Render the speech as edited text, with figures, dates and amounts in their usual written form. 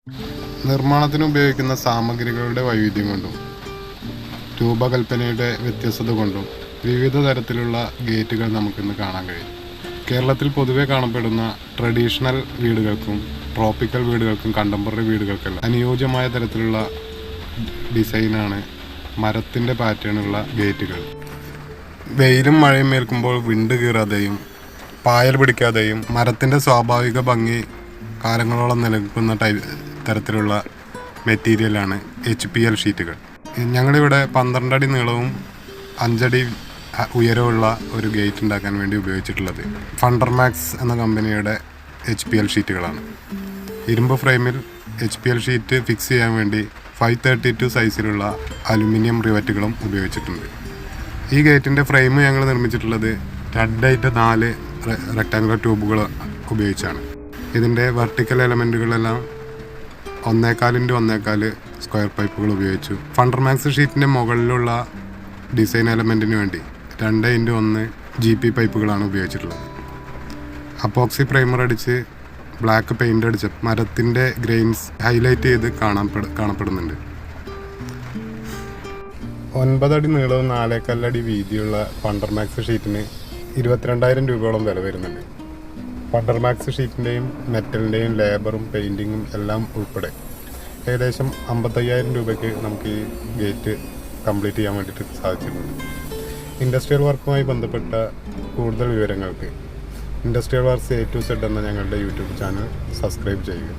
നിർമ്മാണത്തിന് ഉപയോഗിക്കുന്ന സാമഗ്രികളുടെ വൈവിധ്യം കൊണ്ടും രൂപകൽപ്പനയുടെ വ്യത്യസ്തത കൊണ്ടും വിവിധ തരത്തിലുള്ള ഗേറ്റുകൾ നമുക്കിന്ന് കാണാൻ കഴിയും. കേരളത്തിൽ പൊതുവെ കാണപ്പെടുന്ന ട്രഡീഷണൽ വീടുകൾക്കും ട്രോപ്പിക്കൽ വീടുകൾക്കും കണ്ടംപററി വീടുകൾക്കെല്ലാം അനുയോജ്യമായ തരത്തിലുള്ള ഡിസൈനാണ് മരത്തിൻ്റെ പാറ്റേണുള്ള ഗേറ്റുകൾ. വെയിലും മഴയും ഏൽക്കുമ്പോൾ വിണ്ട് കീറാതെയും പായൽ പിടിക്കാതെയും മരത്തിൻ്റെ സ്വാഭാവിക ഭംഗി കാലങ്ങളോളം നിലനിൽക്കുന്ന തരത്തിലുള്ള മെറ്റീരിയലാണ് HPL ഷീറ്റുകൾ. ഞങ്ങളിവിടെ 12 അടി നീളവും 5 അടി ഉയരമുള്ള ഒരു ഗേറ്റ് ഉണ്ടാക്കാൻ വേണ്ടി ഉപയോഗിച്ചിട്ടുള്ളത് ഫണ്ടർമാക്സ് എന്ന കമ്പനിയുടെ HPL ഷീറ്റുകളാണ്. ഇരുമ്പ് ഫ്രെയിമിൽ HPL ഷീറ്റ് ഫിക്സ് ചെയ്യാൻ വേണ്ടി 532 സൈസിലുള്ള അലുമിനിയം റിവറ്റുകളും ഉപയോഗിച്ചിട്ടുണ്ട്. ഈ ഗേറ്റിൻ്റെ ഫ്രെയിം ഞങ്ങൾ നിർമ്മിച്ചിട്ടുള്ളത് 2x4 റെക്ടാങ്കുലർ ട്യൂബുകൾ ഉപയോഗിച്ചാണ്. ഇതിൻ്റെ വെർട്ടിക്കൽ എലമെൻറ്റുകളെല്ലാം 1.4x1.4 സ്ക്വയർ പൈപ്പുകൾ ഉപയോഗിച്ചു. ഫണ്ടർമാക്സ് ഷീറ്റിൻ്റെ മുകളിലുള്ള ഡിസൈൻ എലമെൻറ്റിന് വേണ്ടി 2x1 GP പൈപ്പുകളാണ് ഉപയോഗിച്ചിട്ടുള്ളത്. അപ്പോക്സി പ്രൈമർ അടിച്ച് ബ്ലാക്ക് പെയിൻ്റ് അടിച്ച് മരത്തിൻ്റെ ഗ്രെയിൻസ് ഹൈലൈറ്റ് ചെയ്ത് കാണപ്പെടുന്നുണ്ട്. 9 അടി നീളവും 4.4 അടി വീതിയുള്ള ഫണ്ടർമാക്സ് ഷീറ്റിന് 22,000 രൂപയോളം വില വരുന്നുണ്ട്. ഫണ്ടർമാക്സ് ഷീറ്റിൻ്റെയും മെറ്റലിൻ്റെയും ലേബറും പെയിൻറ്റിങ്ങും എല്ലാം ഉൾപ്പെടെ ഏകദേശം 55,000 രൂപയ്ക്ക് നമുക്ക് ഈ ഗേറ്റ് കംപ്ലീറ്റ് ചെയ്യാൻ വേണ്ടിയിട്ട് സാധിച്ചിട്ടുണ്ട്. ഇൻഡസ്ട്രിയൽ വർക്കുമായി ബന്ധപ്പെട്ട കൂടുതൽ വിവരങ്ങൾക്ക് industrial works A to Z എന്ന ഞങ്ങളുടെ യൂട്യൂബ് ചാനൽ സബ്സ്ക്രൈബ് ചെയ്യുക.